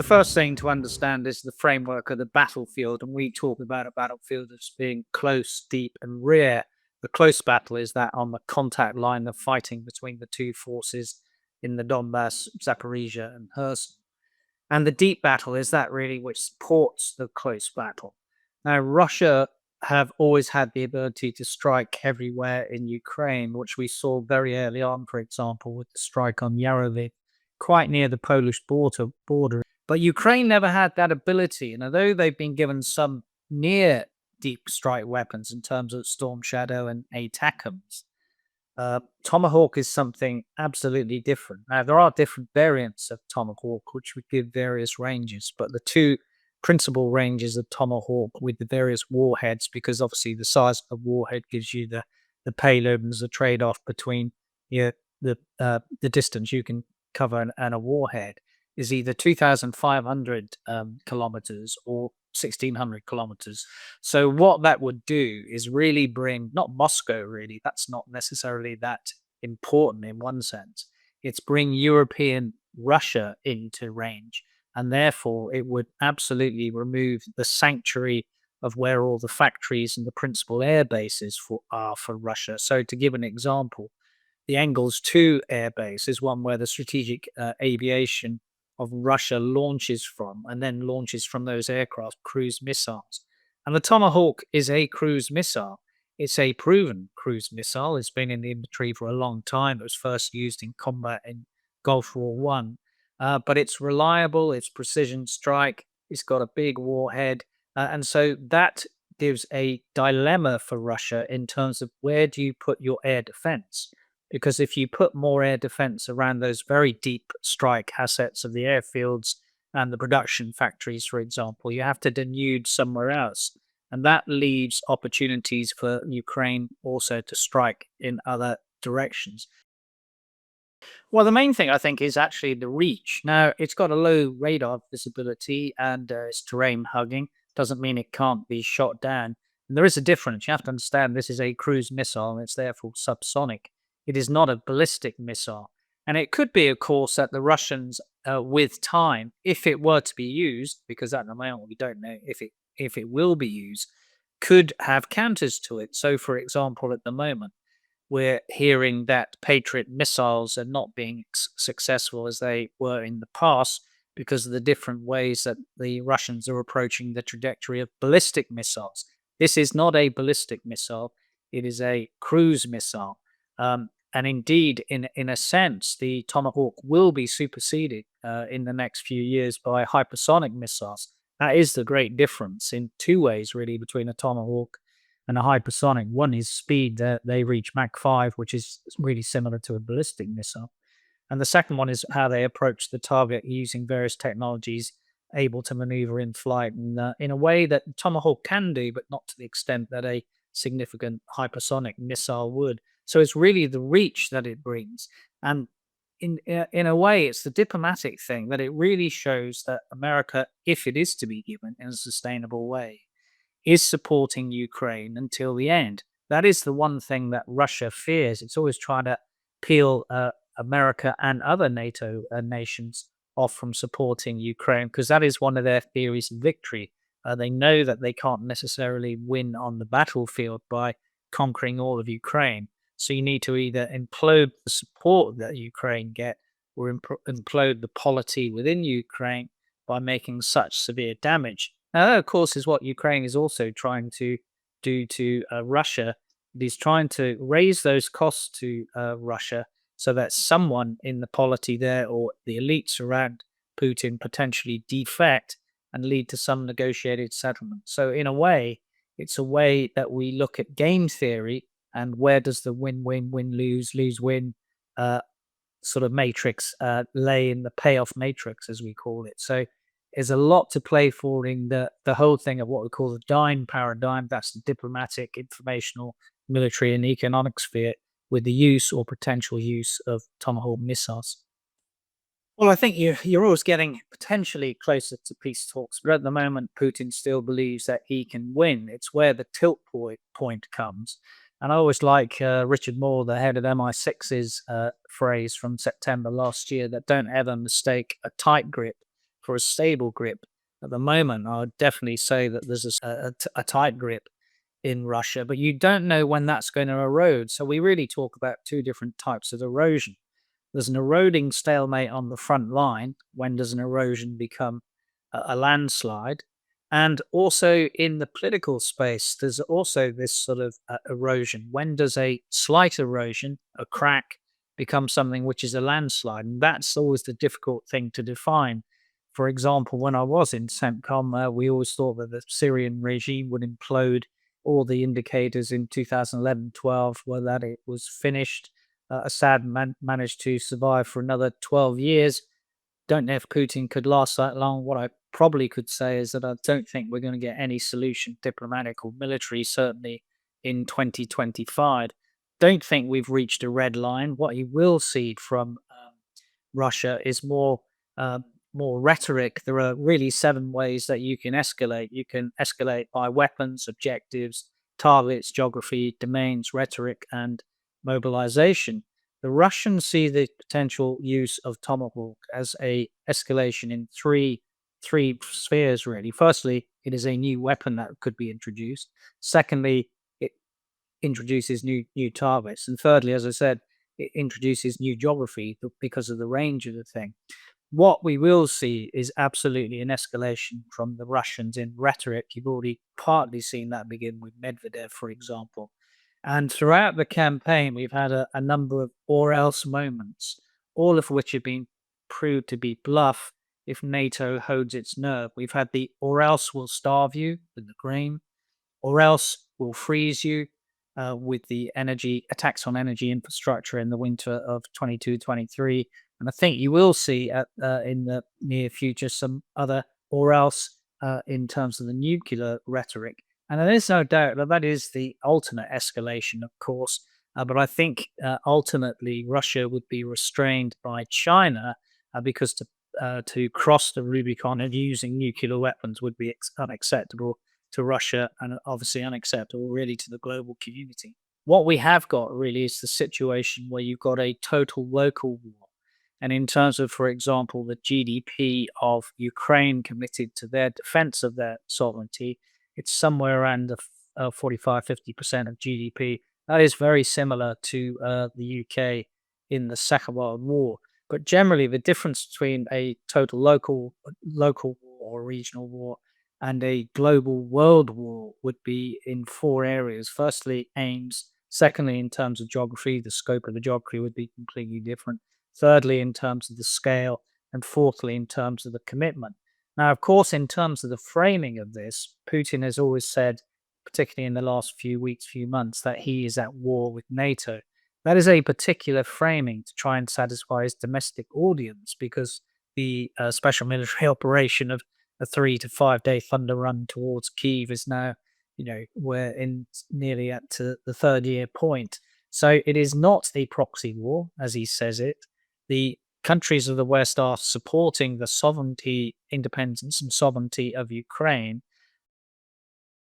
first thing to understand is the framework of the battlefield, and we talk about a battlefield as being close, deep, and rear. The close battle is that on the contact line of fighting between the two forces in the Donbass, Zaporizhia, and Kherson. And the deep battle is that really which supports the close battle. Now, Russia have always had the ability to strike everywhere in Ukraine, which we saw very early on, for example, with the strike on Yarovik, quite near the Polish border. But Ukraine never had that ability. And although they've been given some near deep strike weapons in terms of Storm Shadow and ATACMS, Tomahawk is something absolutely different. Now, there are different variants of Tomahawk, which would give various ranges, but the two principal ranges of Tomahawk with the various warheads, because obviously the size of the warhead gives you the payload and there's a trade off between the distance you can cover and a warhead, is either 2,500 kilometers or 1,600 kilometers. So what that would do is really bring, not Moscow really, that's not necessarily that important in one sense. It's bring European Russia into range. And therefore, it would absolutely remove the sanctuary of where all the factories and the principal air bases are for Russia. So to give an example, the Engels 2 air base is one where the strategic aviation of Russia launches from, and then launches from those aircraft cruise missiles. And the Tomahawk is a cruise missile. It's a proven cruise missile. It's been in the inventory for a long time. It was first used in combat in Gulf War One, but it's reliable. It's precision strike. It's got a big warhead, and so that gives a dilemma for Russia in terms of where do you put your air defense. Because if you put more air defense around those very deep strike assets of the airfields and the production factories, for example, you have to denude somewhere else. And that leaves opportunities for Ukraine also to strike in other directions. Well, the main thing I think is actually the reach. Now, it's got a low radar visibility and it's terrain hugging. Doesn't mean it can't be shot down. And there is a difference. You have to understand this is a cruise missile and it's therefore subsonic. It is not a ballistic missile. And it could be, of course, that the Russians, with time, if it were to be used, because at the moment we don't know if it will be used, could have counters to it. So, for example, at the moment, we're hearing that Patriot missiles are not being successful as they were in the past because of the different ways that the Russians are approaching the trajectory of ballistic missiles. This is not a ballistic missile, it is a cruise missile. And indeed, in a sense, the Tomahawk will be superseded in the next few years by hypersonic missiles. That is the great difference in two ways, really, between a Tomahawk and a hypersonic. One is speed, that they reach Mach 5, which is really similar to a ballistic missile. And the second one is how they approach the target using various technologies able to maneuver in flight in a way that Tomahawk can do, but not to the extent that a significant hypersonic missile would. So it's really the reach that it brings. And in a way, it's the diplomatic thing that it really shows that America, if it is to be given in a sustainable way, is supporting Ukraine until the end. That is the one thing that Russia fears. It's always trying to peel America and other NATO nations off from supporting Ukraine because that is one of their theories of victory. They know that they can't necessarily win on the battlefield by conquering all of Ukraine. So you need to either implode the support that Ukraine get or implode the polity within Ukraine by making such severe damage. Now, that, of course, is what Ukraine is also trying to do to Russia. It is trying to raise those costs to Russia so that someone in the polity there or the elites around Putin potentially defect and lead to some negotiated settlement. So in a way, it's a way that we look at game theory and where does the win-win, win-lose, lose-win sort of matrix lay in the payoff matrix, as we call it. So there's a lot to play for in the whole thing of what we call the DIME paradigm. That's the diplomatic, informational, military, and economic sphere with the use or potential use of Tomahawk missiles. Well, I think you're always getting potentially closer to peace talks, but at the moment, Putin still believes that he can win. It's where the tilt point comes. And I always like Richard Moore, the head of MI6's phrase from September last year that don't ever mistake a tight grip for a stable grip. At the moment, I would definitely say that there's a tight grip in Russia, but you don't know when that's going to erode. So we really talk about two different types of erosion. There's an eroding stalemate on the front line. When does an erosion become a landslide? And also in the political space, there's also this sort of erosion. When does a slight erosion, a crack, become something which is a landslide? And that's always the difficult thing to define. For example, when I was in CENTCOM, we always thought that the Syrian regime would implode. All the indicators in 2011-12 were that it was finished. Assad managed to survive for another 12 years. Don't know if Putin could last that long. What I probably could say is that I don't think we're going to get any solution, diplomatic or military, certainly in 2025. Don't think we've reached a red line. What you will see from Russia is more rhetoric. There are really seven ways that you can escalate. You can escalate by weapons, objectives, targets, geography, domains, rhetoric, and mobilization. The Russians see the potential use of Tomahawk as a escalation in three spheres really. Firstly, it is a new weapon that could be introduced. Secondly, it introduces new targets, and thirdly, as I said, it introduces new geography because of the range of the thing. What we will see is absolutely an escalation from the Russians in rhetoric. You've already partly seen that begin with Medvedev, for example. And throughout the campaign, we've had a number of or else moments, all of which have been proved to be bluff if NATO holds its nerve. We've had the or else we'll starve you with the grain, or else we'll freeze you with the energy attacks on energy infrastructure in the winter of 22-23. And I think you will see in the near future some other or else in terms of the nuclear rhetoric. And there is no doubt that that is the ultimate escalation, of course. But I think ultimately Russia would be restrained by China because to cross the Rubicon and using nuclear weapons would be unacceptable to Russia and obviously unacceptable really to the global community. What we have got really is the situation where you've got a total local war. And in terms of, for example, the GDP of Ukraine committed to their defense of their sovereignty, it's somewhere around the 45-50% of GDP. That is very similar to the UK in the Second World War. But generally, the difference between a total local war or regional war and a global world war would be in four areas. Firstly, aims. Secondly, in terms of geography, the scope of the geography would be completely different. Thirdly, in terms of the scale. And fourthly, in terms of the commitment. Now, of course, in terms of the framing of this, Putin has always said, particularly in the last few weeks, few months, that he is at war with NATO. That is a particular framing to try and satisfy his domestic audience because the special military operation of a 3 to 5 day thunder run towards Kyiv is now, we're in nearly at to the third year point. So it is not a proxy war, as he says it. The countries of the West are supporting the sovereignty, independence, and sovereignty of Ukraine.